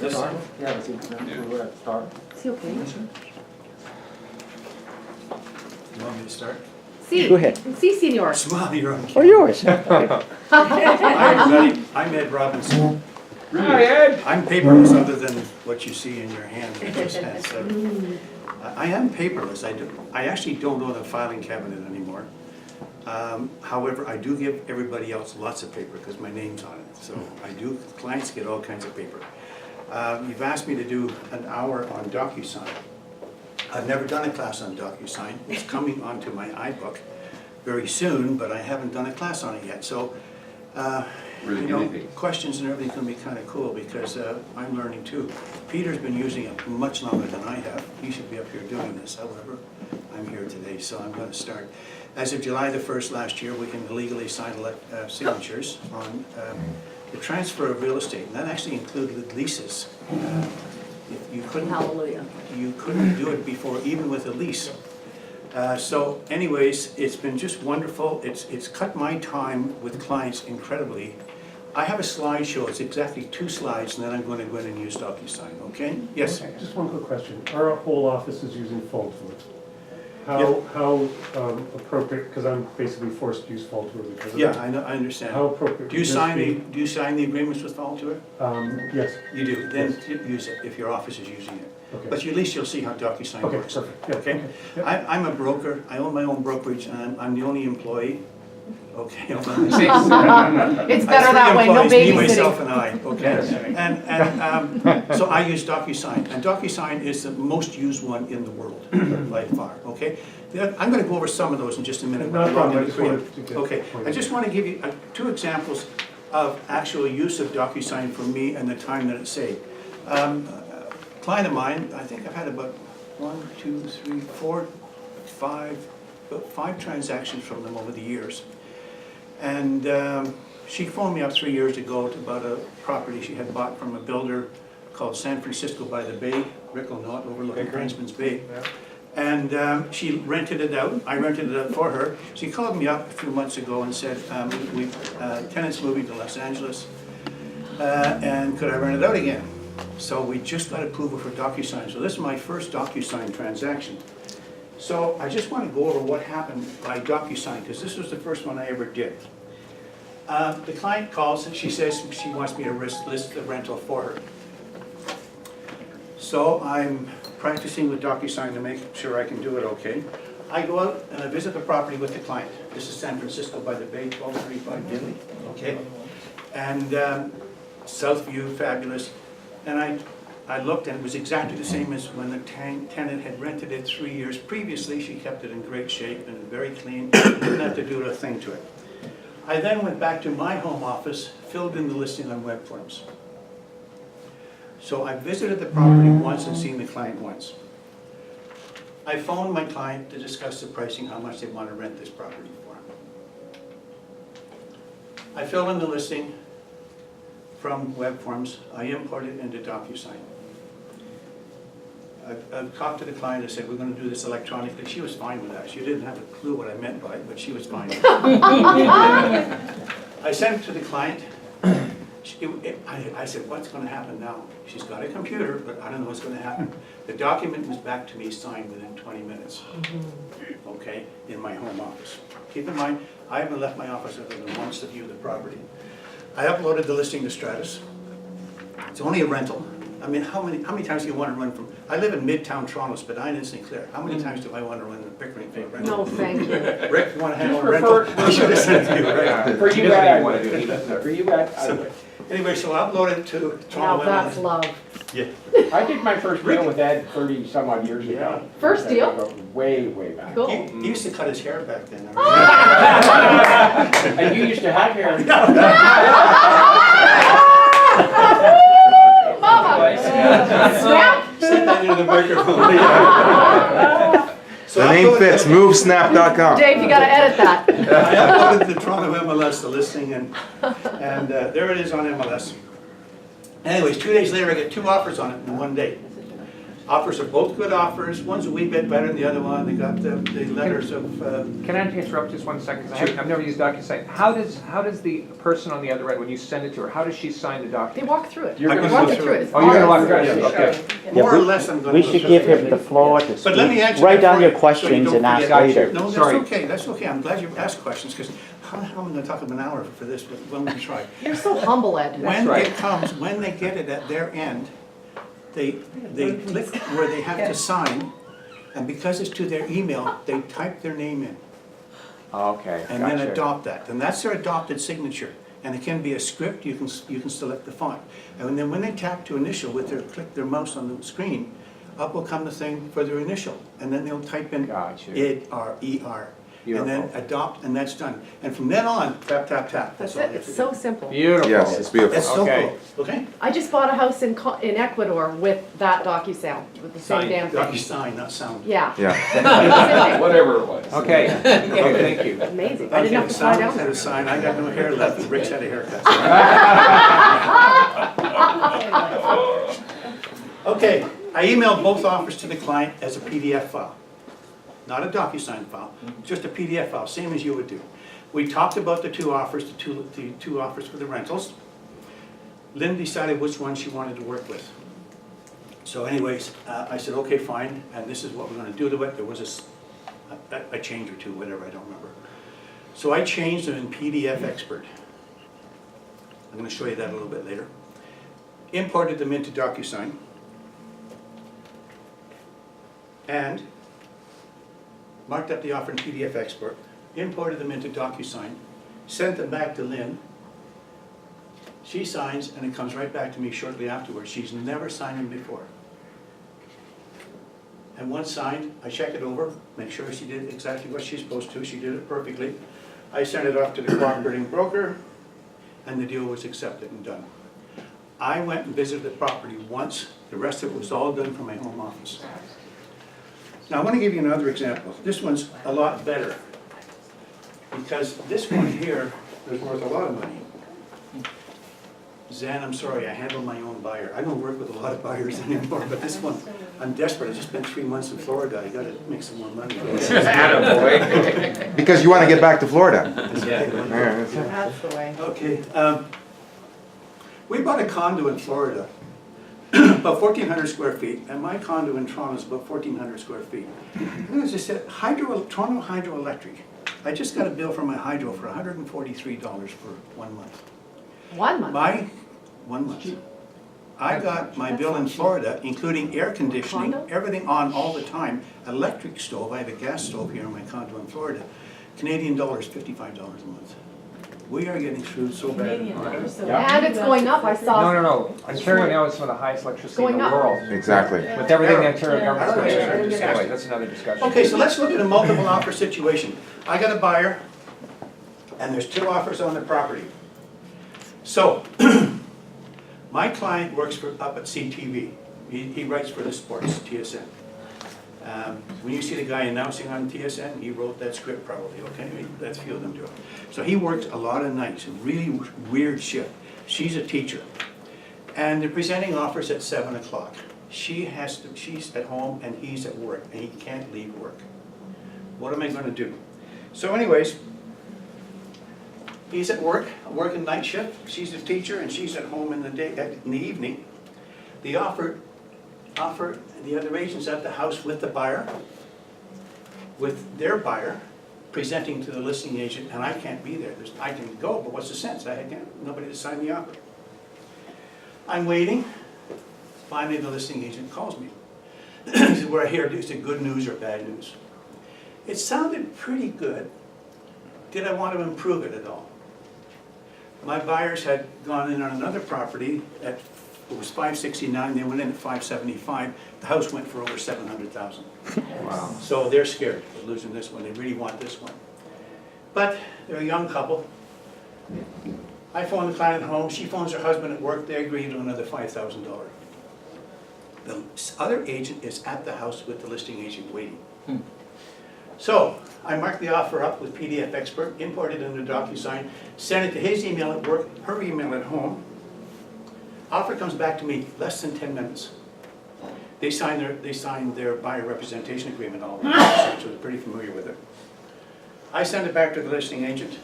this. Yeah, but see, we're at the start. Is he okay? You want me to start? Si. Go ahead. Si, senor. Smile, you're on Oh, camera. yours. Hi, everybody. I'm Ed Robinson. Hi, Ed. I'm paperless other than what you see in your hand. So, I am paperless. I actually don't own a filing cabinet anymore. However, I do give everybody else lots of paper because my name's on it. So clients get all kinds of paper. You've asked me to do an hour on DocuSign. I've never done a class on DocuSign. It's coming onto my iBook very soon, but I haven't done a class on it yet. So, questions and everything's going to be kind of cool because I'm learning too. Peter's been using it much longer than I have. He should be up here doing this. However, I'm here today, so I'm going to start. As of July the 1st last year, we can legally sign signatures on the transfer of real estate, and that actually included leases. You couldn't do it before, even with a lease. So anyways, it's been just wonderful. It's cut my time with clients incredibly. I have a slideshow. It's exactly 2 slides, and then I'm going to go in and use DocuSign, okay? Yes? Okay, just one quick question. Our whole office is using Foldtour. How appropriate, because I'm basically forced to use Foldtour because of Yeah, it. I understand. How appropriate Do you would this sign be? the agreements with Foldtour? Yes. You do. Then use it if your office is using it. Okay. But at least you'll see how DocuSign Okay, works. perfect. Yeah, Okay? Yep. I'm a broker. I own my own brokerage, and I'm the only employee. Okay. It's better that way, no Me, myself, babysitting. and I. Okay. So I use DocuSign, and DocuSign is the most used one in the world by far. Okay. I'm going to go over some of those in just a minute. No problem. I just wanted to get Okay. I just want to give you 2 examples of actual use of DocuSign for me and the time that it saved. Client of mine, I think I've had about 5 transactions from them over the years. And she phoned me up 3 years ago about a property she had bought from a builder called San Francisco by the Bay, Rick will know it, overlooking Frenchman's Bay. And she rented it out. I rented it out for her. She called me up a few months ago and said, tenants moving to Los Angeles, and could I rent it out again? So we just got approval for DocuSign. So this is my first DocuSign transaction. So I just want to go over what happened by DocuSign, because this was the first one I ever did. The client calls and she says she wants me to list the rental for her. So I'm practicing with DocuSign to make sure I can do it okay. I go out and I visit the property with the client. This is San Francisco by the Bay, 1235 Dinley, okay? And South View, fabulous. And I looked and it was exactly the same as when the tenant had rented it 3 years previously. She kept it in great shape and very clean, didn't have to do a thing to it. I then went back to my home office, filled in the listing on web forms. So I visited the property once and seen the client once. I phoned my client to discuss the pricing, how much they want to rent this property for. I fill in the listing from web forms. I import it into DocuSign. I've talked to the client and said, we're going to do this electronically. She was fine with that. She didn't have a clue what I meant by it, but she was fine with it. I sent it to the client. I said, what's going to happen now? She's got a computer, but I don't know what's going to happen. The document was back to me signed within 20 minutes, okay, in my home office. Keep in mind, I haven't left my office other than once to view the property. I uploaded the listing to Stratus. It's only a rental. I mean, how many times do you want to run from? I live in Midtown Toronto, Spadina and St. Clair. How many times do I want to run the Pickering for rental? No, thank you. Rick, you want to handle a rental? I should have sent it to you, right? For you guys, for you guys. Anyway, so I uploaded it to Now Toronto. that's love. Yeah. I did my first deal with Ed 30 some odd years ago. First deal? Way back. Cool. He used to cut his hair back then. And you used to have hair. Mama! Snap! Sit that into the microphone. So The name fits, movesnap.com. Dave, you gotta edit that. I uploaded to the Toronto MLS, the listing, and there it is on MLS. Anyways, 2 days later, I get 2 offers on it in one day. Offers are both good offers. One's a wee bit better than the other one. They got the letters of, Can I interrupt just 1 second? 'Cause Sure. I've never used DocuSign. How does the person on the other end, when you send it to her, how does she sign the They document? walk through it. You're gonna Walk go you through through it. it. It's Oh, you're gonna walk awesome. through it? Yeah. Okay. more or less, I'm going to We go should through give it. him the floor to But let me speak. answer Write that down for your you, so you questions don't and ask forget. later. No, that's Sorry. okay, that's okay. I'm glad you asked questions, because how the hell am I going to talk an hour for this? Well, let me try. You're so humble, Ed. When right. it comes, when they get it at their end, they click where they have to sign, and because it's to their email, they type their name in, Okay, and then gotcha. adopt that. And that's their adopted signature. And it can be a script, you can select the font. And then when they tap to initial with click their mouse on the screen, up will come the thing for their initial. And then they'll type in Gotcha. ID-R-E-R. And then Beautiful. adopt, and that's done. And from then on, tap, tap, tap. That's all it, you have it's to so do. simple. Beautiful. Yes, it's beautiful. It's so Okay. cool, okay? I just bought a house in Ecuador with that DocuSign, with the same Sign. damn thing. DocuSign, not sound. Yeah. Yeah. Whatever it was. Okay, okay, thank you. Amazing. I didn't have to fly down Had there. a sign, I got no hair left, Rich had a haircut. Okay, I emailed both offers to the client as a PDF file. Not a DocuSign file, just a PDF file, same as you would do. We talked about the two offers, the two offers for the rentals. Lynn decided which one she wanted to work with. So anyways, I said, okay, fine, and this is what we're gonna do to it. There was a change or two, whatever, I don't remember. So I changed them in PDF Expert. I'm gonna show you that a little bit later. Imported them into DocuSign. And marked up the offer in PDF Export, imported them into DocuSign, sent them back to Lynn. She signs, and it comes right back to me shortly afterwards. She's never signed them before. And once signed, I check it over, make sure she did exactly what she's supposed to. She did it perfectly. I sent it off to the cooperating broker, and the deal was accepted and done. I went and visited the property once. The rest of it was all done from my home office. Now, I want to give you another example. This one's a lot better, because this one here is worth a lot of money. Zan, I'm sorry, I handle my own buyer. I don't work with a lot of buyers anymore, but this one, I'm desperate. I just spent 3 months in Florida. I gotta make some more money. Attaboy. Because you want to get back to Florida. That's the way. Okay, we bought a condo in Florida, about 1,400 square feet, and my condo in Toronto is about 1,400 square feet. And as I said, Toronto Hydroelectric. I just got a bill from my hydro for $143 for 1 month. 1 month. My 1 month. I got my bill in Florida, including air conditioning, Condo? everything on all the time, electric stove. I have a gas stove here in my condo in Florida. Canadian dollars, $55 a month. We are getting screwed so bad. Yeah. And it's going up, I No, saw. no. Ontario now is some of the highest electricity in Going the up. world. Exactly. With everything the Ontario government's doing. Yeah. Anyway, that's another discussion. Okay, so let's look at a multiple offer situation. I got a buyer, and there's 2 offers on the property. So, my client works up at CTV. He writes for the sports, TSN. When you see the guy announcing on TSN, he wrote that script probably, okay? That's a few of them do it. So he works a lot of nights, a really weird shift. She's a teacher. And they're presenting offers at 7 o'clock. She's at home and he's at work, and he can't leave work. What am I gonna do? So anyways, he's at work, working night shift. She's a teacher and she's at home in the evening. The other agent's at the house with the buyer, with their buyer, presenting to the listing agent, and I can't be there. I can go, but what's the sense? I had nobody to sign the offer. I'm waiting. Finally, the listing agent calls me. He said, "We're here. Is it good news or bad news?" It sounded pretty good. Did I want to improve it at all? My buyers had gone in on another property at, it was $569, they went in at $575. The house went for over $700,000. Wow. So they're scared of losing this one, they really want this one. But they're a young couple. I phone the client at home, she phones her husband at work, they agree to another $5,000. The other agent is at the house with the listing agent waiting. So, I marked the offer up with PDF Expert, imported it into DocuSign, sent it to his email at work, her email at home. Offer comes back to me less than 10 minutes. They signed their buyer representation agreement all the time, so they're pretty familiar with it. I sent it back to the listing agent.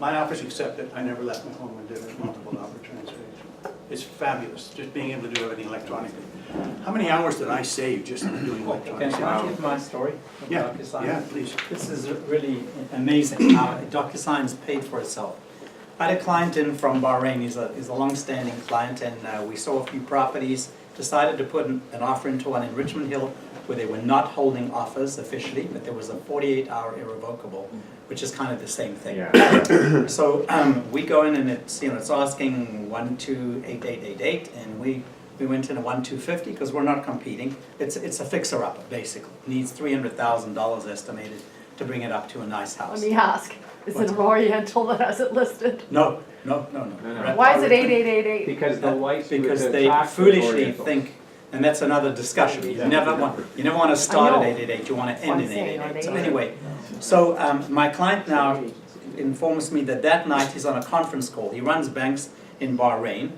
My offer's accepted. I never left my home and did a multiple offer transfer. It's fabulous, just being able to do everything electronically. How many hours did I save just in doing electronic? Can I give my story of Yeah, DocuSign? yeah, please. This is really amazing how DocuSign's paid for itself. I had a client in from Bahrain. He's a long-standing client, and we saw a few properties, decided to put an offer into one in Richmond Hill where they were not holding offers officially, but there was a 48-hour irrevocable, which is kind of the same thing. Yeah. So we go in and it's asking 128888, and we went in at 1250 because we're not competing. It's a fixer-upper basically. Needs $300,000 estimated to bring it up to a nice house. Let me ask, is it an Oriental that has it listed? No. No. Why is it 8888? Because the lights. Because they foolishly think, and that's another discussion. You never want to start I at know. 888. You want to That's what end I'm in saying, 888. So 888. anyway, so my client now informs me that night he's on a conference call. He runs banks in Bahrain,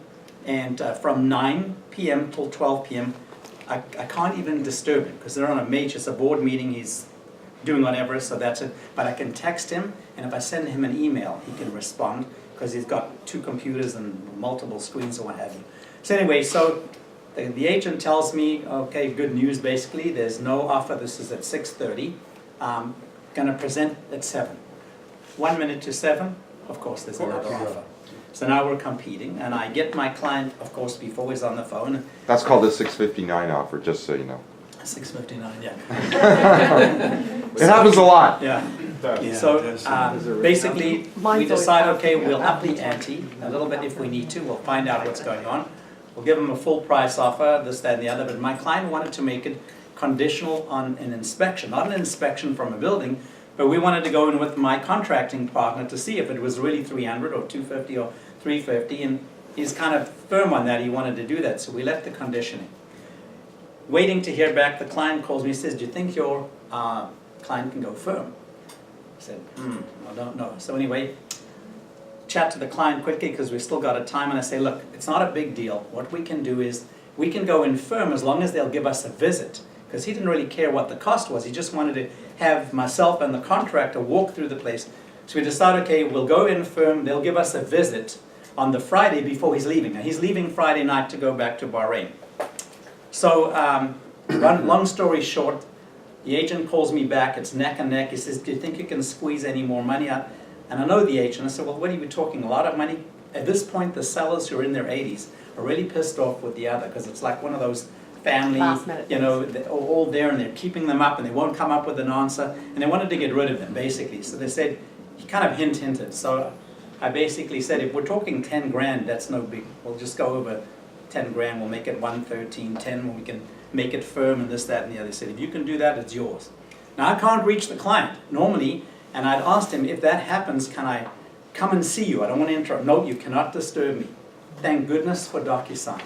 and from 9 p.m. till 12 p.m. I can't even disturb him because they're on it's a board meeting. He's doing whatever, so that's it. But I can text him, and if I send him an email, he can respond because he's got 2 computers and multiple screens or what have you. So anyway, so the agent tells me, okay, good news basically, there's no offer, this is at 6:30. Gonna present at 7. 1 minute to 7, of course there's another offer. So now we're competing, and I get my client, of course, before he's on the phone, That's called a 659 offer, just so you know. 6:59, yeah. It happens a lot. Yeah. Yeah, So it does. basically, we Mine's always decide, happened. okay, we'll up the ante a little bit if we need to. We'll find out what's going on. We'll give them a full price offer, this, that, and the other. But my client wanted to make it conditional on an inspection, not an inspection from a building, but we wanted to go in with my contracting partner to see if it was really 300 or 250 or 350. And he's kind of firm on that. He wanted to do that. So we left the conditioning. Waiting to hear back, the client calls me and says, do you think your client can go firm? I said, I don't know. So anyway, chat to the client quickly because we've still got a time, and I say, look, it's not a big deal. What we can do is we can go in firm as long as they'll give us a visit, because he didn't really care what the cost was. He just wanted to have myself and the contractor walk through the place. So we decided, okay, we'll go in firm. They'll give us a visit on the Friday before he's leaving. Now, he's leaving Friday night to go back to Bahrain. So long story short, the agent calls me back. It's neck and neck. He says, do you think you can squeeze any more money out? And I know the agent. I said, well, what are you talking? A lot of money? At this point, the sellers who are in their 80s are really pissed off with the other because it's like one of those family, Last minute you know, they're all there and they're keeping them up and they won't come up with an answer. And they wanted to get rid of them, basically. So they said, he kind of hinted. So I basically said, if we're talking 10 grand, that's no big. We'll just go over 10 grand. We'll make it 113.10 when we can make it firm and this, that, and the other. He said, if you can do that, it's yours. Now, I can't reach the client normally, and I'd asked him, if that happens, can I come and see you? I don't want to interrupt. No, you cannot disturb me. Thank goodness for DocuSign.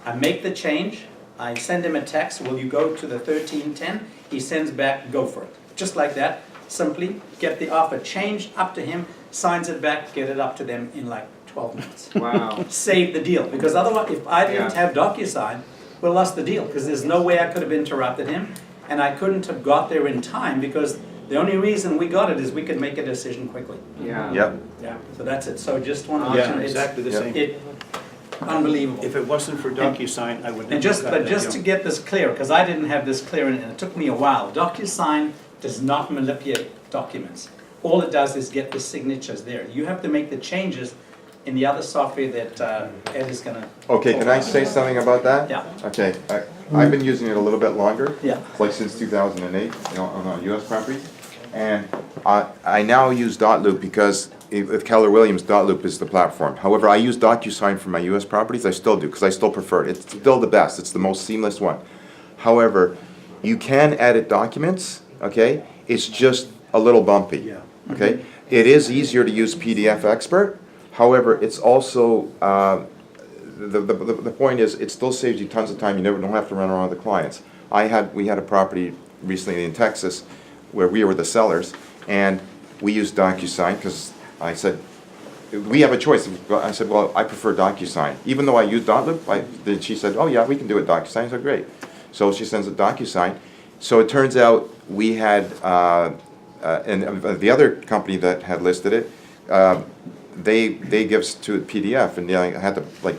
I make the change. I send him a text, will you go to the 1310? He sends back, go for it. Just like that, simply get the offer changed up to him, signs it back, get it up to them in like 12 minutes. Wow. Save the deal, because otherwise, if I didn't Yeah. have DocuSign, we lost the deal, because there's no way I could have interrupted him, and I couldn't have got there in time, because the only reason we got it is we could make a decision quickly. Yeah. Yep. Yeah. So that's it, so just want to let you Yeah, know, exactly the Yeah. same. Unbelievable. If it wasn't for DocuSign, I would never And just, got but that just to deal. get this clear, because I didn't have this clear, and it took me a while, DocuSign does not manipulate documents. All it does is get the signatures there. You have to make the changes in the other software that Ed is gonna. Okay, can I say something about that? Yeah. Okay, I've been using it a little bit longer. Yeah. Like since 2008, you know, on US properties. And I now use Dotloop because with Keller Williams, Dotloop is the platform. However, I use DocuSign for my US properties. I still do because I still prefer it. It's still the best. It's the most seamless one. However, you can edit documents, okay? It's just a little bumpy. Yeah. Okay? It is easier to use PDF Expert. However, it's also, the point is, it still saves you tons of time. You don't have to run around with the clients. We had a property recently in Texas where we were the sellers, and we used DocuSign because I said, we have a choice. I said, well, I prefer DocuSign. Even though I use Dotloop, then she said, oh yeah, we can do it DocuSign. I said, great. So she sends a DocuSign. So it turns out we had, and the other company that had listed it, they give us to a PDF, and I had to like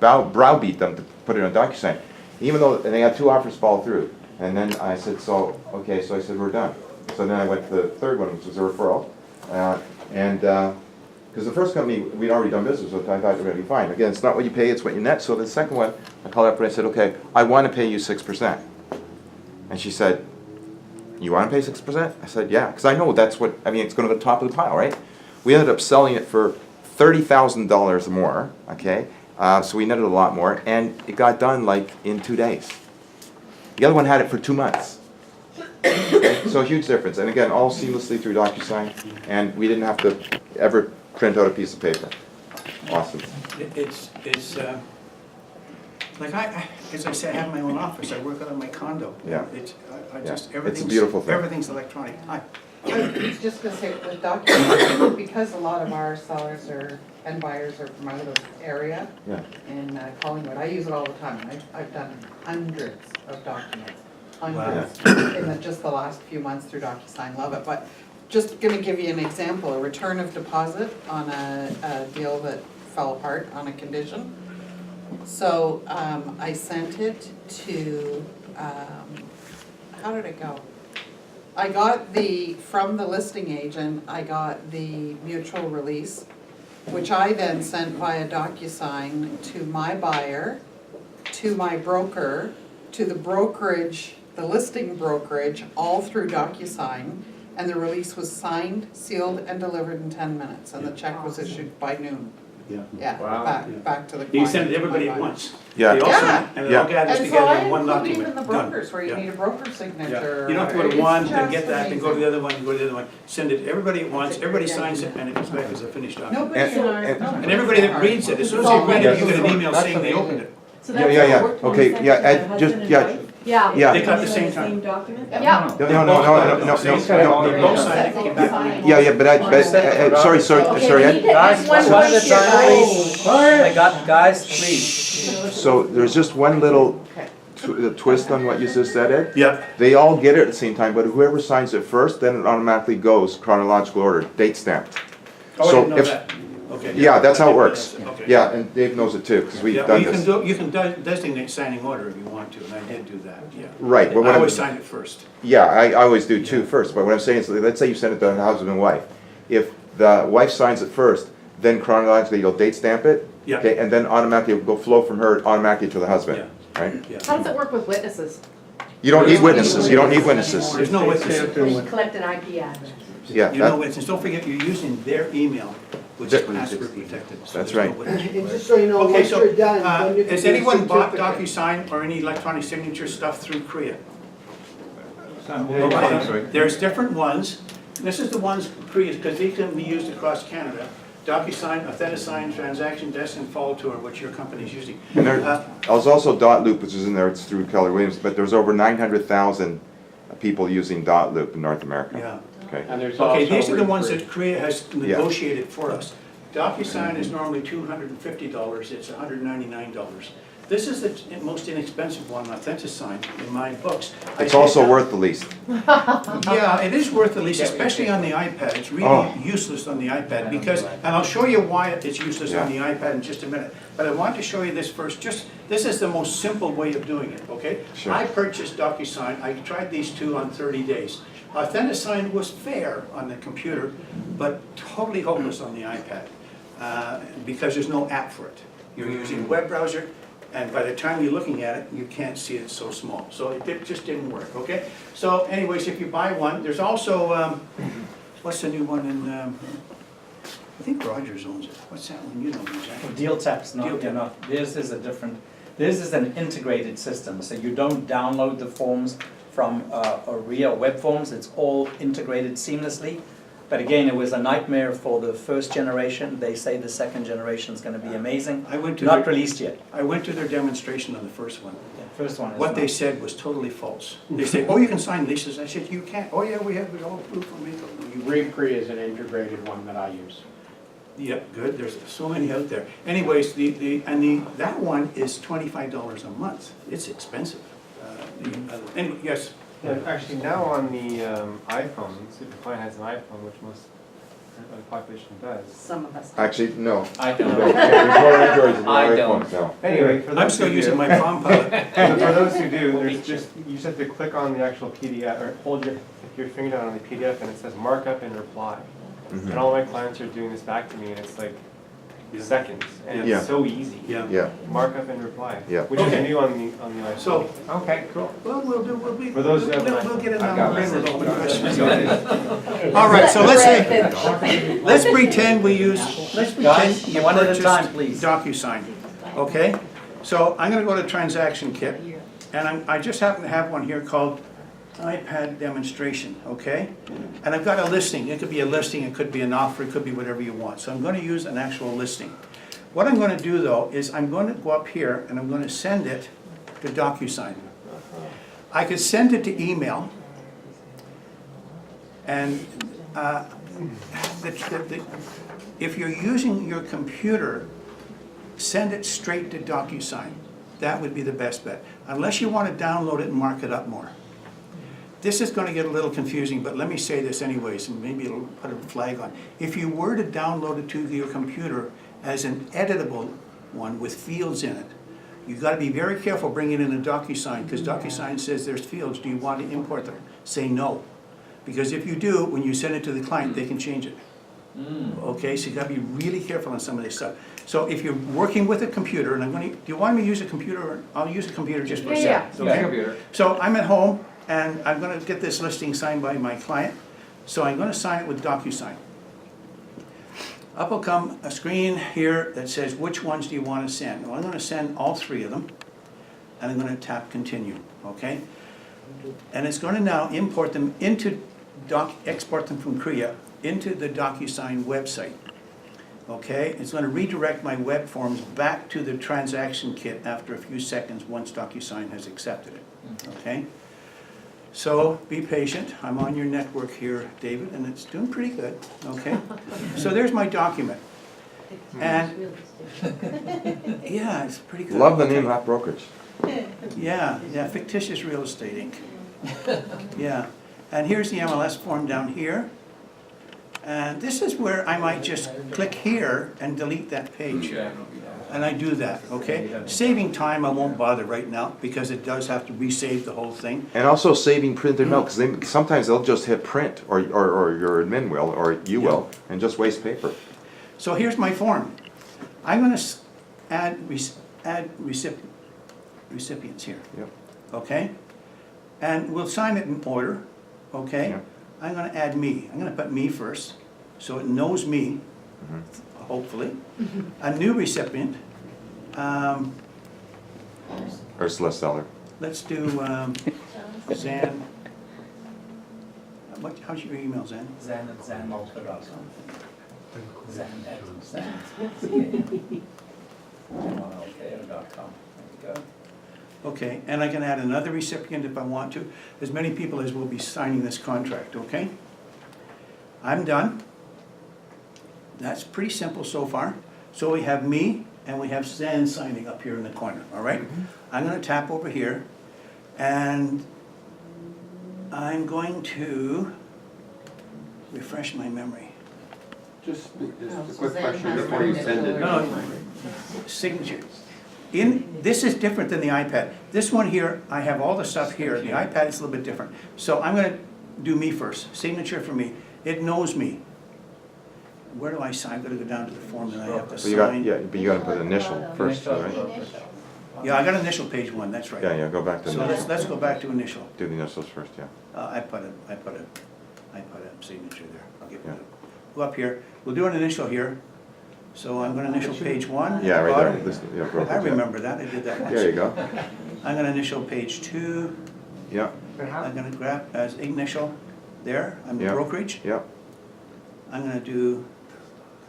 browbeat them to put it on DocuSign. Even though, and they had 2 offers fall through. And then I said, so, okay, so I said, we're done. So then I went to the third one, which was a referral. Because the first company, we'd already done business with, I thought it would be fine. Again, it's not what you pay, it's what you net. So the second one, I called up and I said, okay, I want to pay you 6%. And she said, you want to pay 6%? I said, yeah, because I know that's what, I mean, it's going to the top of the pile, right? We ended up selling it for $30,000 more, okay? So we netted a lot more, and it got done like in 2 days. The other one had it for 2 months. Okay? So a huge difference, and again, all seamlessly through DocuSign, and we didn't have to ever print out a piece of paper. Awesome. It's like as I said, I have my own office, I work out of my condo. Yeah. I Yeah. just, It's a everything's, beautiful thing. everything's electronic. Hi. I was just gonna say, with DocuSign, because a lot of our sellers and buyers are from out of the area Yeah. in Collingwood, I use it all the time. I've done hundreds of documents, hundreds, in just the last few months through DocuSign, love it. But just gonna give you an example, a return of deposit on a deal that fell apart on a condition. So I sent it to, how did it go? I got from the listing agent, I got the mutual release, which I then sent via DocuSign to my buyer, to my broker, to the brokerage, the listing brokerage, all through DocuSign, and the release was signed, sealed, and delivered in 10 minutes, and the check was issued by noon. Yeah. Yeah, Wow. back to the client. You send it everybody at once. Yeah. They all Yeah. sign, and it all gathers And so together I in one include document. even the Done. brokers, where you Yeah. need a broker signature. You don't have to go to It's one, then just get that, then go to the amazing. other one, then go to the other one. Send it to everybody at once, everybody signs it, and it comes back as a finished document. Nobody in our. And everybody that reads it, as soon as they read it, you get an email saying they opened it. So Yeah, that's yeah, how it yeah. worked when Okay, we sent yeah, it to and the just- husband and yeah. wife? They Yeah. cut They the were same in time. Same document? Yeah. Yeah. No, no. Both signed it, came back. Yeah, but sorry, Okay, sorry, we Ed. need to Guys, add one one more at a here. time, please. I got, guys, please. So there's just one little twist on what you just said, Ed. Yep. They all get it at the same time, but whoever signs it first, then it automatically goes chronological order, date stamped. Oh, I So didn't know if- that. Okay. Yeah, that's how it works. Okay. Yeah, and Dave knows it too, because we've Yeah, done you can this. do, you can designate signing order if you want to, and I did do that, yeah. Right, but I what I'm, always sign it first. yeah, I always do too first, but what I'm saying is, let's say you send it to the husband and wife. If the wife signs it first, then chronologically you'll date stamp it. Yeah. Okay, and then automatically it'll go flow from her automatically to the husband, right? Yeah. How does it work with witnesses? You don't need witnesses, you don't need witnesses. There's no witnesses. You collect an IP address. Yeah, You know that, witnesses, don't forget you're using their email, which is That- password protected. so That's there's no right. witness. And just so you know, Okay, once so, you're done, then you can has do a anyone bought certificate. DocuSign or any electronic signature stuff through Korea? Okay. Okay, there's different ones. This is the ones Korea, because they can be used across Canada. DocuSign, AuthentiSign, Transaction Desk, and Fall Tour, which your company's using. and there's also Loop, which is in there, it's through Keller Williams, but there's over 900,000 people using Loop in North America. Yeah. Okay, And there's also. Okay, these are the ones refresh. that Korea has negotiated for us. DocuSign is normally $250, it's $199. This is the most inexpensive one, AuthentiSign, in my books. it's also worth the least. Yeah, it is worth the least, especially on the iPad. It's really Oh. useless on the iPad because, and I'll show you why it's useless on the iPad in just a minute. But I want to show you this first. This is the most simple way of doing it, okay? Sure. I purchased DocuSign. I tried these two on 30 days. AuthentiSign was fair on the computer, but totally hopeless on the iPad because there's no app for it. You're using a web browser, and by the time you're looking at it, you can't see it so small. So it just didn't work, okay? So anyways, if you buy one, there's also, what's the new one in, I think Rogers owns it. What's that one? You know, Jack. Deal taps, no, Deal you're tap. not. This is a different, this is an integrated system, so you don't download the forms from a real web forms, it's all integrated seamlessly. But again, it was a nightmare for the first generation. They say the second generation is going to be amazing. I went to Not their, released yet. I went to their demonstration on the first one. The first one is What they not. said was totally false. They say, oh, you can sign leases. I said, you can't. Oh, yeah, we have it all approved from me. Repre is an integrated one that I use. Yep, good. There's so many out there. Anyways, that one is $25 a month. It's expensive. Anyway, yes, Yeah, actually, now on the iPhones, if the client has an iPhone, which most of the population does. Some of us. Actually, no. I You don't. don't. There's more Androids than I there are don't. iPhones now. Anyway, for I'm those still who using do, my Palm Pilot. for those who do, there's just, you just have to click on the actual PDF, or hold your finger down on the PDF, and it says markup and reply. And all my clients are doing this back to me, and it's like seconds, and Yeah. it's so easy. Yeah. Yeah, Markup and reply. Yeah. Which Okay. is new on the iPhone. So, Okay, cool. well, we'll be, For those who have- we'll get it I've on got the my with open questions. Okay. All right, so let's pretend we use, let's pretend Guys, you one at a purchased time, please. DocuSign, okay? So I'm gonna go to transaction kit, and I just happen to have one here called iPad demonstration, okay? And I've got a listing. It could be a listing, it could be an offer, it could be whatever you want. So I'm gonna use an actual listing. What I'm gonna do though is I'm gonna go up here and I'm gonna send it to DocuSign. I could send it to email, and if you're using your computer, send it straight to DocuSign. That would be the best bet, unless you want to download it and mark it up more. This is going to get a little confusing, but let me say this anyways, and maybe it'll put a flag on. If you were to download it to your computer as an editable one with fields in it, you've got to be very careful bringing it in a DocuSign, because DocuSign says there's fields. Do you want to import them? Say no. Because if you do, when you send it to the client, they can change it. Okay, so you gotta be really careful on some of this stuff. So if you're working with a computer, and I'm gonna, do you want me to use a computer? Or I'll use a computer just for a Yeah, second. Yeah, Okay? computer. So I'm at home, and I'm gonna get this listing signed by my client. So I'm gonna sign it with DocuSign. Up will come a screen here that says, which ones do you wanna send? Well, I'm gonna send all three of them, and I'm gonna tap continue, okay? And it's gonna now import them into export them from Korea into the DocuSign website. Okay, it's gonna redirect my web forms back to the transaction kit after a few seconds once DocuSign has accepted it, okay? So be patient, I'm on your network here, David, and it's doing pretty good, okay? So there's my document. And, yeah, it's pretty good. love the name Okay. of that brokerage. Yeah, fictitious real estate Inc. Yeah, and here's the MLS form down here. And this is where I might just click here and delete that page. And I do that, okay? Saving time, I won't bother right now, because it does have to resave the whole thing. And also saving printed mail, because sometimes they'll just hit print, or your admin will, or you will, and just waste paper. So here's my form. I'm gonna add recipients here, Yep. okay? And we'll sign it in order, okay? Yeah. I'm gonna add me. I'm gonna put me first, so it knows me, hopefully. A new recipient, Ursula Seller. let's do Zan. How's your email, Zan? Zan at zanmalta.com. Zan at Zan. ZanMalta.com. There we go. Okay, and I can add another recipient if I want to, as many people as will be signing this contract, okay? I'm done. That's pretty simple so far. So we have me and we have Zan signing up here in the corner, all right? I'm gonna tap over here and I'm going to refresh my memory. Just a quick question before you send it. No, signature. This is different than the iPad. This one here, I have all the stuff here. The iPad is a little bit different. So I'm gonna do me first, signature for me. It knows me. Where do I sign? I've gotta go down to the form that I have to So you got, sign. yeah, but you gotta put initial first, right? Yeah, I got initial page one, that's right. Yeah, go back to So initial. let's go back to initial. Do the initials first, yeah. I put a signature there. I'll get Yeah. go up here. We'll do an initial here. So I'm gonna initial page one. Yeah, right there. bottom. This, yeah, brokerage, I yeah. remember that, I did that once. There you go. I'm gonna initial page two. Yeah, But how, I'm gonna grab as initial there, I'm the Yeah. brokerage. yeah. I'm gonna do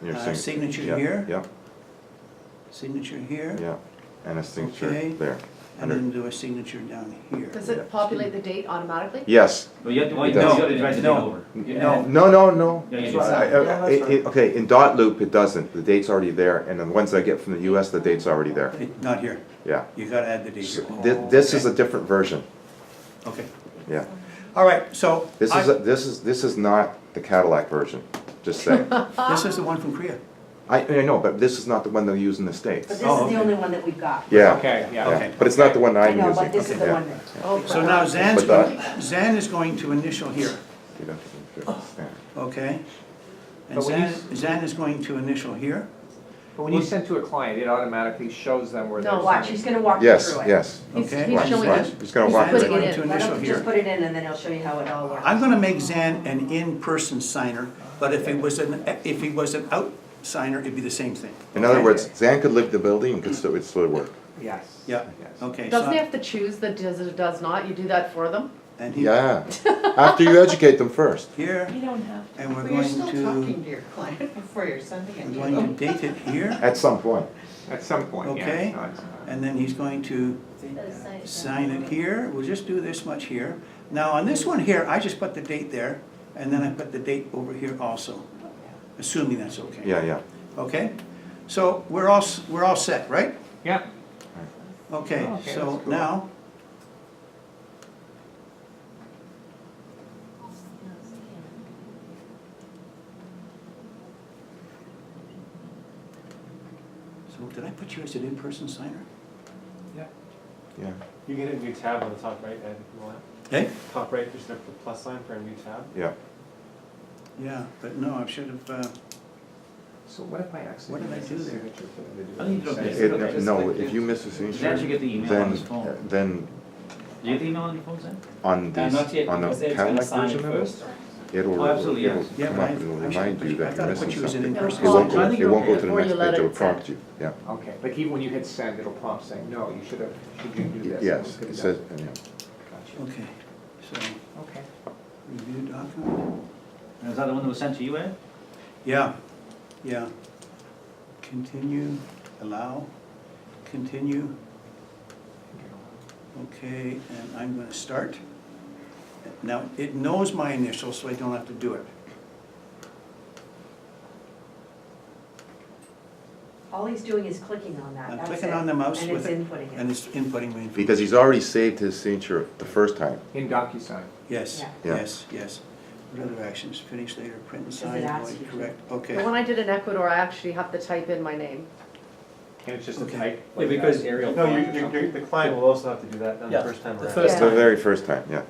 Your signature Yeah, here. Yeah, signature here. yeah. And a signature Okay. there. and then do a signature down here. Does it populate the date automatically? Yes. But you have to, It you does. gotta drive the date over. No. Yeah, you do. Okay, in dot loop, it doesn't. The date's already there, and the ones I get from the US, the date's already there. Not here. Yeah. You gotta add the date here. This is a different version, Okay. yeah. All right, so This is not the Cadillac version, just saying. this is the one from Korea. I know, but this is not the one they use in the States. But this Oh, is okay. the only one that we've got. Yeah, Okay, yeah. Okay. but it's not the one I I'm know, using. but this is the Yeah. one that. Oh, So now Zan's But going, Zan is going to initial here, You don't have to fix that. okay? And But when you Zan is going to initial here. But when you send to a client, it automatically shows them where they're No, Watch, signing. he's gonna walk you Yes, through it. yes. He's Okay. he's showing Right. it. He's gonna He's walk putting me it to in. Let initial him here. just put it in and then he'll show you how it all works. I'm gonna make Zan an in-person signer, but if he was an out signer, it'd be the same thing. In other Okay? words, Zan could leave the building and could still, it'd still work. Yes. Yeah, Yes. okay. Doesn't so- he have to choose the does or does not? You do that for them? And he, Yeah, after you educate them first. here, You don't have. and we're But you're going still to, talking to your client before you're sending it. we're going to date it here, At some point. At some point, yeah. Okay. No, it's not. and then he's going to sign it here. We'll just do this much here. Now, on this one here, I just put the date there, and then I put the date over here also, assuming that's okay. Yeah. Okay? So we're all set, right? Yeah. Okay, Okay, so that's cool. now, so did I put you as an in-person signer? Yeah. You get a new tab on the top right, Ed, if you want. Okay. Top right, there's the plus sign for a new tab. Yeah. Yeah, but no, I should have, So what if I accidentally What did I miss do a there? signature for them to do? I think you don't Send miss it? it. Just No, like if this? you miss a signature, Zan should get the email on his phone. then Do you have the email on your phone, Zan? on Not yet, on the because Ed's gonna Cadillac sign it version of it, first. it'll, Oh, absolutely, it'll yes. Yeah, come but up and it'll remind you I that thought I you're put missing you as an something. in-person It won't signer. I go, think it won't go you're to the okay. next Before you let page, it'll it prompt you, yeah. Okay, like even when you hit send, it'll prompt saying, no, should you do this? Yes, Could it have says, done- yeah. Gotcha. okay, so Okay. review document. And is that the one that was sent to you, Ed? Yeah. Continue, allow, continue. Okay, and I'm gonna start. Now, it knows my initials, so I don't have to do it. All he's doing is clicking on that, I'm that's clicking it. on the mouse And with it's it, inputting and it. it's inputting my information. Because he's already saved his signature the first time. In DocuSign. Yes, Yeah. yes. What other actions? Finish later, print and Does sign, it ask void, you to? correct, But okay. when I did in Ecuador, I actually have to type in my name. And it's just a Okay. type. Yeah, like because that, Arial No, font or something? the client will also have to do that on the Yeah, first time the around. first The very first time, yeah.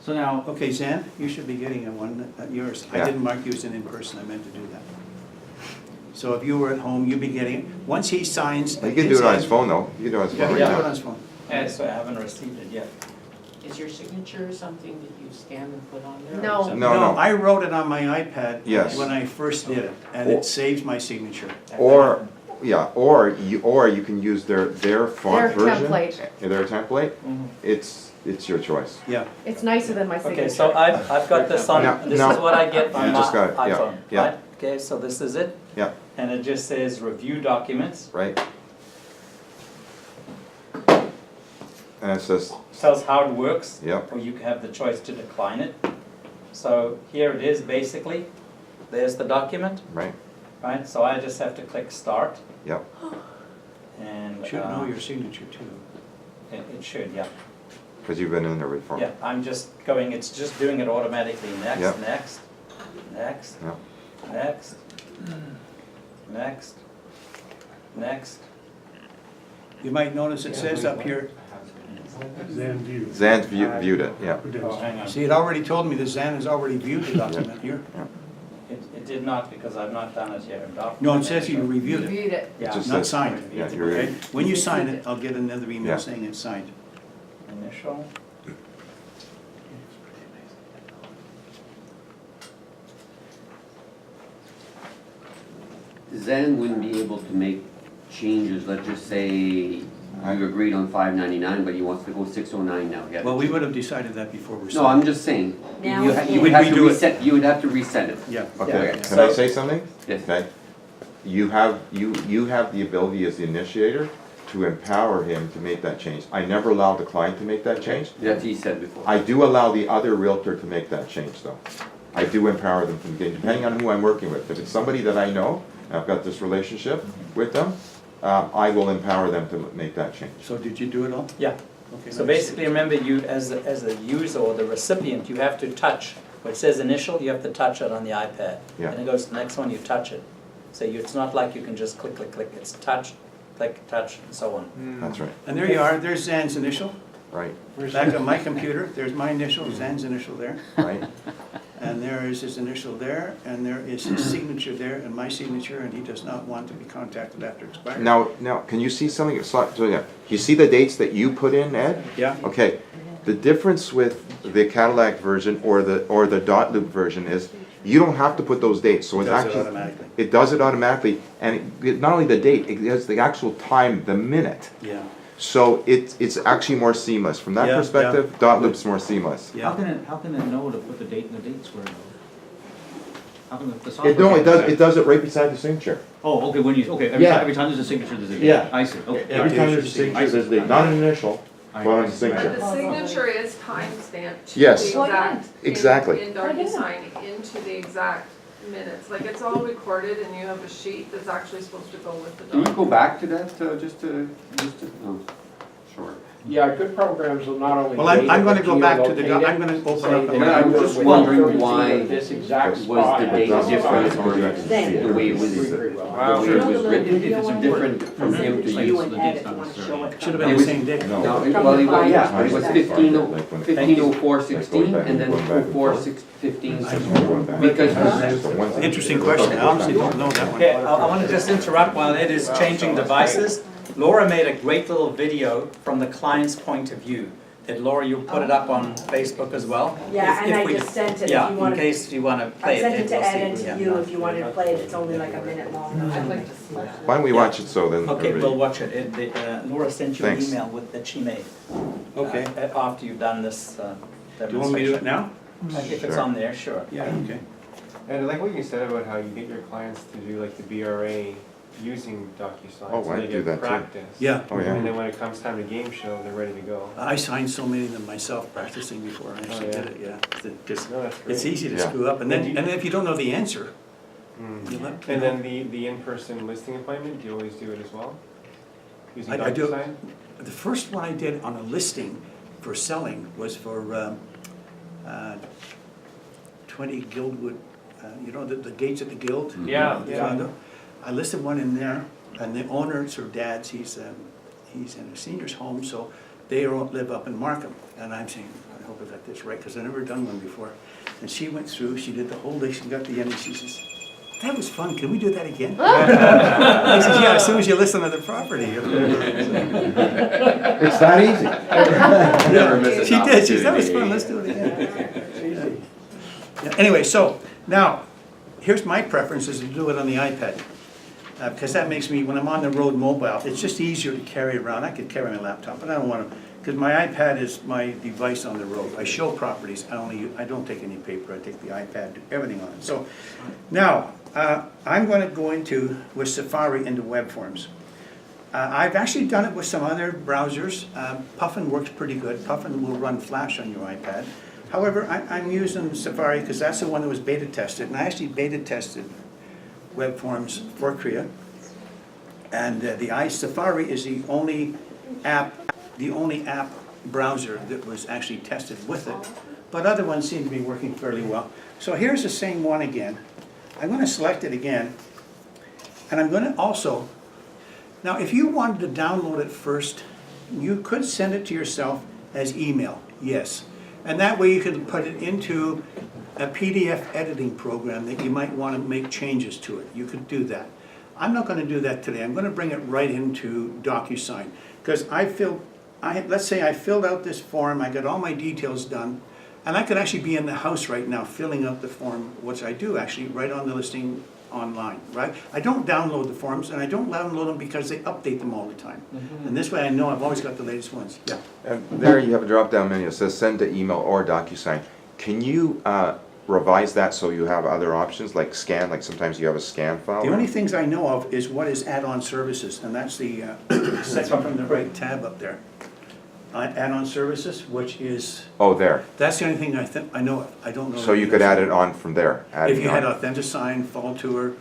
So now, Okay, Zan, you should be getting a one, yours. I Yeah. didn't mark you as an in-person, I meant to do that. So if you were at home, you'd be getting it. Once he signs. He can do it on his phone though, you can do it on his Yeah, phone he right can do it now. on his phone. And so I haven't received it yet. Is your signature something that you scan and put on there? or No. something? No. I wrote it on my iPad Yes. when I first did it, and Or- it saves my signature. Or, yeah, or you can use their font Their version. template. Their template, Mhm. it's your choice. Yeah, It's nicer than my signature. Okay, so I've got this on, Now- this now- is what I get on You my just got it, yeah, iPhone, yeah. right? Okay, so this is it, Yeah, and it just says review documents, right? And it says, tells how it works, yep, or you have the choice to decline it. So here it is, basically, there's the document, right, right? So I just have to click start, yep. and should know your signature too. it should, yeah. Because you've been in there before. Yeah, I'm just going, it's just doing it automatically, next, Yeah. next, next, Yeah. next, next, next. You might notice it says up here, Zan view. Zan's viewed it, yeah. Oh, hang on. see, it already told me that Zan has already viewed the document here. It did not, because I've not done it yet. No, it says you reviewed it, Reviewed it. Yeah, just not says- signed. Yeah, you're Okay? right. When you sign it, I'll get another Yeah. email saying it's signed. initial. Zen wouldn't be able to make changes, let's just say you agreed on $5.99, but he wants to go $6.09 now. Yeah. Well, we would have decided that before we No, signed. I'm just saying, Now you we ha- you can. would have to Redo it. reset, you would have to reset it. Yeah. Okay, Yeah. can I So- say something? Yes. Okay. You have the ability as the initiator to empower him to make that change. I never allow the client to make that change. That he said before. I do allow the other realtor to make that change though. I do empower them from the beginning, depending on who I'm working with. If it's somebody that I know, and I've got this relationship with them, I will empower them to make that change. So did you do it all? Yeah. Okay. So basically, remember, you, as the user or the recipient, you have to touch, where it says initial, you have to touch it on the iPad. Yeah. And it goes to the next one, you touch it. So it's not like you can just click, click, click, it's touch, click, touch, and so on. That's right, And there you are, there's Zan's initial. right, Back on my computer, there's my initial, Zan's initial there. right. And there is his initial there, and there is his signature there, and my signature, and he does not want to be contacted after expiry. Now, can you see something? So, yeah. You see the dates that you put in, Ed? Yeah. Okay. The difference with the Cadillac version or the dot loop version is you don't have to put those dates. So It it's does it actually automatically. it does it automatically, and not only the date, it has the actual time, the minute. Yeah, So it's actually more seamless from that Yeah, perspective. yeah. Dot loop's more seamless. yeah. How can it know to put the date and the dates where? How can the It software? does it right beside the signature. Oh, okay, every Yeah. time there's a signature, there's a date. Yeah. I see, okay. Every time there's a signature, there's the not an initial, but on the signature. The signature is timestamped to Yes. the exact. Exactly. In DocuSign, into the exact minutes, like it's all recorded and you have a sheet that's actually supposed to go with the Can you document. go back to that, oh, sure. Yeah, good programs will not only. Well, I'm gonna go back to the, I'm gonna open up. Yeah, I'm just wondering why This exact was spot. the date different or the way it was, Wow. the way it was written, if it's different from him to You you? and Ed if you want to show it. Should have been the same day. No. No, From well, the well, yeah, file. it was 150416 and then 0415. Because Interesting question, I honestly don't know that one. Okay, I want to just interrupt while Ed is changing devices. Laura made a great little video from the client's point of view. Did Laura, you put it up on Facebook as well? Yeah, If- and if I we- just sent it if Yeah, you in wanted. case you want to I play it. sent it to we'll Ed see. and to Yeah. you if you wanted to play it, it's only like a minute long. I'd like to see that. Why don't we watch it so then? Okay, everybody- we'll watch it. Laura sent you an Thanks. email that she made. Okay. After you've done this Do you want me to do it now? If it's Sure. on there, sure. Yeah, okay. And I like what you said about how you get your clients to do like the BRA using DocuSign. Oh, so I they do get that too. practice. Yeah, Oh, yeah. And then when it comes time to game show, they're ready to go. I signed so many of them myself practicing before I actually Oh, yeah. did it, yeah. Because No, that's great. it's easy to Yeah. screw up, and then if you don't know the answer, Mm. you let. And then the in-person listing appointment, do you always do it as well? Using I do. DocuSign? The first one I did on a listing for selling was for 20 Guildwood, you know, the gates at the Guild? Yeah, the yeah. condo. I listed one in there, and the owner, it's her dad's, he's in a senior's home, so they live up in Markham. And I'm saying, I hope I got this right, because I've never done one before. And she went through, she did the whole day, she got the end, and she says, that was fun, can we do that again? I said, yeah, as soon as you listen to the property. It's that easy. Never miss an She did, she said, that was opportunity. fun, let's do it again. Yeah, anyway, so, now, here's my preference, is to do it on the iPad. Because that makes me, when I'm on the road mobile, it's just easier to carry around. I could carry my laptop, but I don't want to, because my iPad is my device on the road. I show properties, I don't take any paper, I take the iPad, do everything on it. So, now, I'm going to go with Safari into web forms. I've actually done it with some other browsers. Puffin works pretty good. Puffin will run Flash on your iPad. However, I'm using Safari because that's the one that was beta tested, and I actually beta tested web forms for Korea. And Safari is the only app browser that was actually tested with it. But other ones seem to be working fairly well. So here's the same one again. I'm going to select it again, and I'm going to also, now if you wanted to download it first, you could send it to yourself as email, yes. And that way you could put it into a PDF editing program that you might want to make changes to it. You could do that. I'm not going to do that today. I'm going to bring it right into DocuSign. Because let's say I filled out this form, I got all my details done, and I could actually be in the house right now filling out the form, which I do actually, right on the listing online, right? I don't download the forms, and I don't download them because they update them all the time. And this way I know I've always got the latest ones. Yeah. And there you have a drop-down menu. It says send to email or DocuSign. Can you revise that so you have other options, like scan, like sometimes you have a scan file? The only things I know of is what is add-on services, and that's the second from the right tab up there. Add-on services, which is, Oh, there. that's the only thing I know of. I don't know. So you could add it on from there? add If it you had on. AuthentiSign, Fall Tour,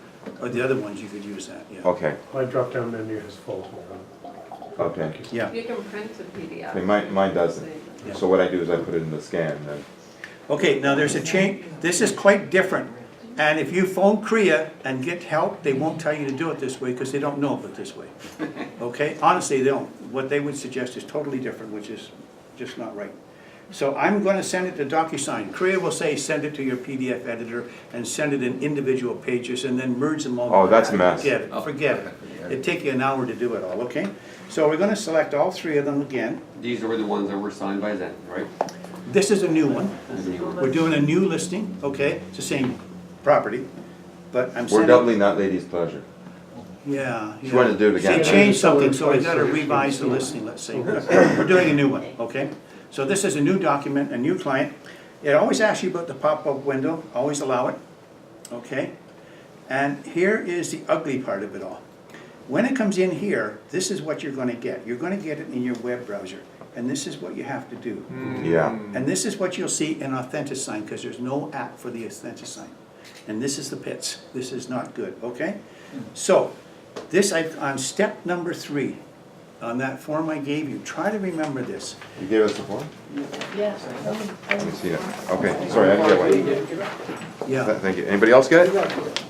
or the other ones, you could use that, yeah. Okay, My drop-down menu has full. okay. Yeah. You can print a PDF. Okay, mine doesn't. Yeah. So what I do is I put it in the scan, then. Okay, now there's a change, this is quite different. And if you phone Korea and get help, they won't tell you to do it this way because they don't know it this way. Okay, honestly, they don't. What they would suggest is totally different, which is just not right. So I'm gonna send it to DocuSign. Korea will say, send it to your PDF editor and send it in individual pages and then merge them all. Oh, that's a mess. Forget it. It'd take you an hour to do it all, okay? So we're gonna select all three of them again. These were the ones that were signed by Zen, right? This is a new one. This is a new one. We're doing a new listing, okay? It's the same property, but I'm We're sending. doubling that lady's pleasure. Yeah. She wanted to do it again. She changed something, so we gotta revise the listing, let's see. We're doing a new one, okay? So this is a new document, a new client. It always asks you about the pop-up window, always allow it, okay? And here is the ugly part of it all. When it comes in here, this is what you're gonna get. You're gonna get it in your web browser, and this is what you have to do. Yeah. And this is what you'll see in AuthentiSign, because there's no app for the AuthentiSign. And this is the pits. This is not good, okay? So, this, on step number 3, on that form I gave you, try to remember this. You gave us the form? Yes. Let me see it. Okay, sorry, I didn't get one. Yeah. Thank you. Anybody else get it?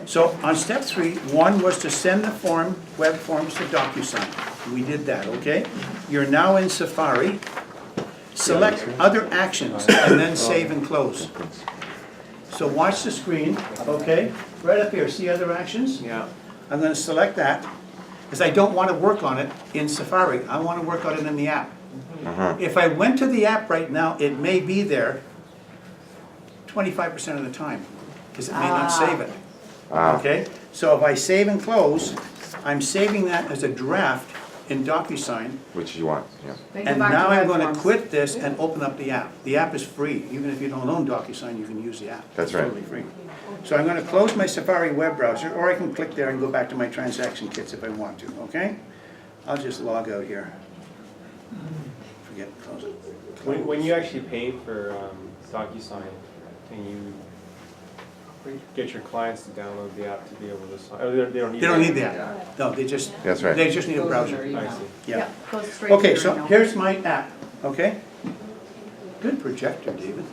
So, on step 3, 1 was to send the form, web forms to DocuSign. We did that, okay? You're now in Safari. Select other actions, and then save and close. So watch the screen, okay? Right up here, see other actions? Yeah. I'm gonna select that, because I don't want to work on it in Safari. I want to work on it in the app. If I went to the app right now, it may be there 25% of the time, because it may not save it. Okay? So if I save and close, I'm saving that as a draft in DocuSign. Which you want, yeah. Then go And back to now I'm web gonna forms. quit this and open up the app. The app is free. Even if you don't own DocuSign, you can use the app. That's It's right. totally free. So I'm gonna close my Safari web browser, or I can click there and go back to my transaction kits if I want to, okay? I'll just log out here. Forget, close it. When you actually pay for DocuSign, and you get your clients to download the app to be able to sign, oh, they don't need They don't that? need the app. No, they just, That's right. they just need a browser. I see. Yeah. Yeah, goes straight to Okay, your so email. here's my app, okay? Good projector, David.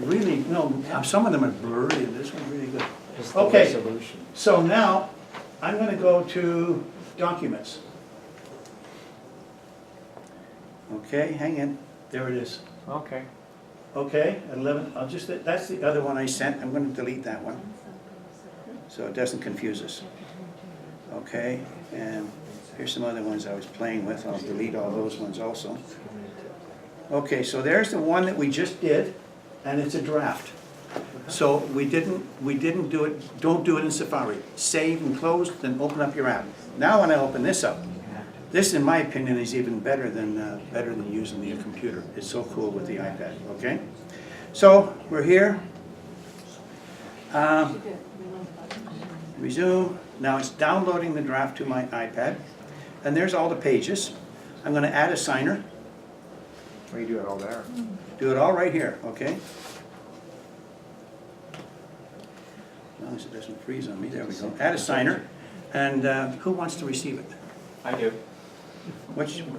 Really, no, some of them are blurry, and this one's really good. Okay, so now, I'm gonna go to Documents. Okay, hang in, there it is. Okay. Okay, at 11, that's the other one I sent, I'm gonna delete that one, so it doesn't confuse us. Okay, and here's some other ones I was playing with, I'll delete all those ones also. Okay, so there's the one that we just did, and it's a draft. So we didn't do it, don't do it in Safari. Save and close, then open up your app. Now when I open this up, this, in my opinion, is even better than using the computer. It's so cool with the iPad, okay? So, we're here. Resume. Now it's downloading the draft to my iPad. And there's all the pages. I'm gonna add a signer. Well, you do it all there. Do it all right here, okay? As long as it doesn't freeze on me, there we go. Add a signer. And who wants to receive it? I do.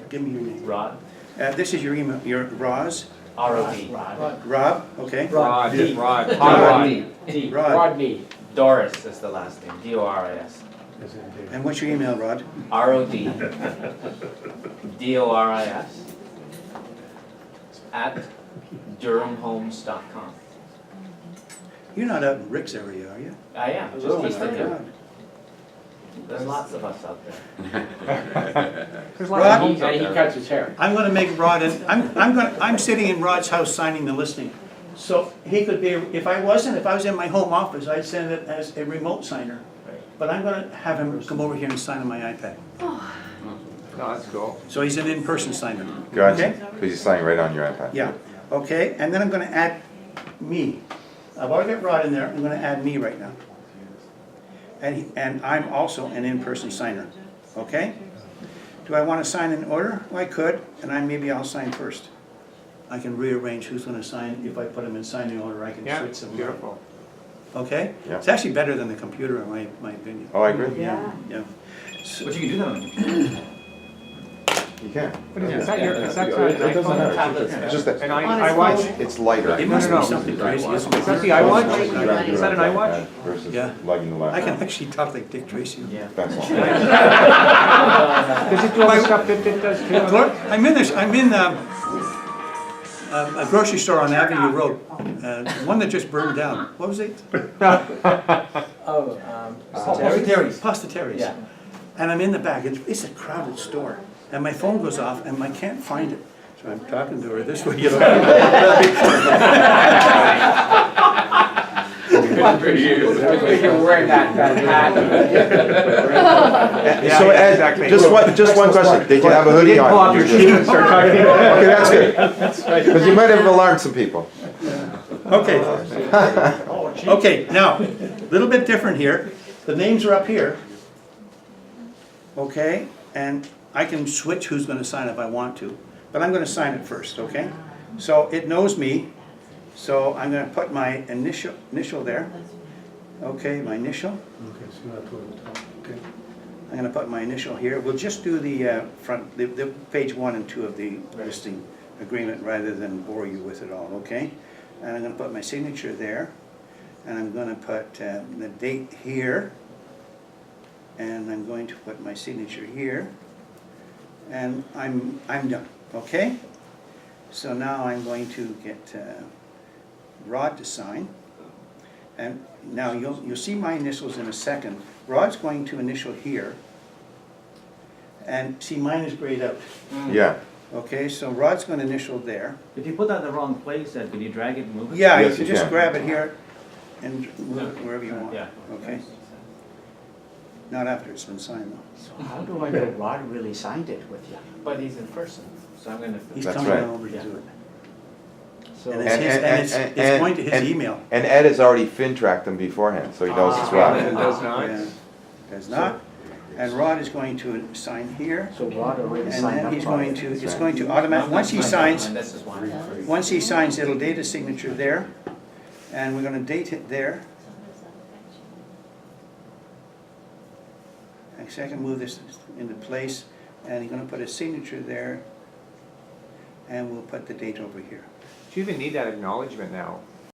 Give me your name. Rod. This is your email, your Roz? R-O-D. Rob, okay? Rod. D. Rod. D. Rod. Rodney. Doris is the last name, D-O-R-I-S. And what's your email, Rod? R-O-D. D-O-R-I-S. At DurhamHomes.com. You're not out in Rick's area, are you? I am, just Oh, east of my here. God. There's lots of us out there. There's Rod? lots of homes out And he there. cuts his hair. I'm gonna make Rod, I'm sitting in Rod's house signing the listing. So he could be, if I was in my home office, I'd send it as a remote signer. But I'm gonna have him come over here and sign on my iPad. No, that's cool. So he's an in-person signer. Gotcha, Okay? because you're signing right on your iPad. Yeah, okay, and then I'm gonna add me. I've already got Rod in there, I'm gonna add me right now. And I'm also an in-person signer, okay? Do I wanna sign in order? Well, I could, and maybe I'll sign first. I can rearrange who's gonna sign, if I put them in signing order, I can Yeah, switch them. beautiful. Okay? Yeah. It's actually better than the computer, in my opinion. Oh, I agree. Yeah, yeah. But you can do that on the computer. You can. What is it? Is that your, is that an It doesn't iPhone? matter. It's just that, An On his iWatch? phone. it's lighter. It must no, be no. something crazy, isn't Is that it? the iWatch? Is that an iWatch? Versus Yeah. lugging the laptop. I can actually talk like Dick Tracy. Yeah. That's all. Does it do all the stuff that it does too? Look, I'm in a grocery store on Avenue Road, one that just burned down. What was it? Oh, Pasta Terry's. Yeah. And I'm in the back, it's a crowded store, and my phone goes off and I can't find it. So I'm talking to her this way, you know. You're wearing that hat. So Yeah, Ed, exactly. just one question, did you have a You hoodie didn't pull on? off your shoes and start talking. Okay, that's good. Because you might have alarmed some people. Okay. Okay, now, a little bit different here. The names are up here. Okay, and I can switch who's gonna sign if I want to, but I'm gonna sign it first, okay? So it knows me, so I'm gonna put my initial there. Okay, my initial. Okay, so you have to go to the top, okay. I'm gonna put my initial here. We'll just do the front, the page 1 and 2 of the listing agreement rather than bore you with it all, okay? And I'm gonna put my signature there, and I'm gonna put the date here, and I'm going to put my signature here, and I'm done, okay? So now I'm going to get Rod to sign, and now you'll see my initials in a second. Rod's going to initial here, and see mine is grayed out. Yeah. Okay, so Rod's going to initial there. If you put that in the wrong place, Ed, could you drag it and move it? Yeah, Yes, you can you just can. grab it here and move it wherever you want. Yeah. Okay? Not after it's been signed though. So how do I know Rod really signed it with you? But he's in person. So I'm gonna. He's That's coming right. over to Yeah. do it. So And it's going to his email. And Ed has already fin-tracked them beforehand, so he knows it's Rod. It does not. Yeah, does not. And Rod is going to sign here, So Rod already and signed then up he's on going it. to, it's going to automatically, once he signs, And this is one. once he signs, it'll date his signature there, and we're gonna date it there. Actually, I can move this into place, and he's gonna put his signature there, and we'll put the date over here. Do you even need that acknowledgement now?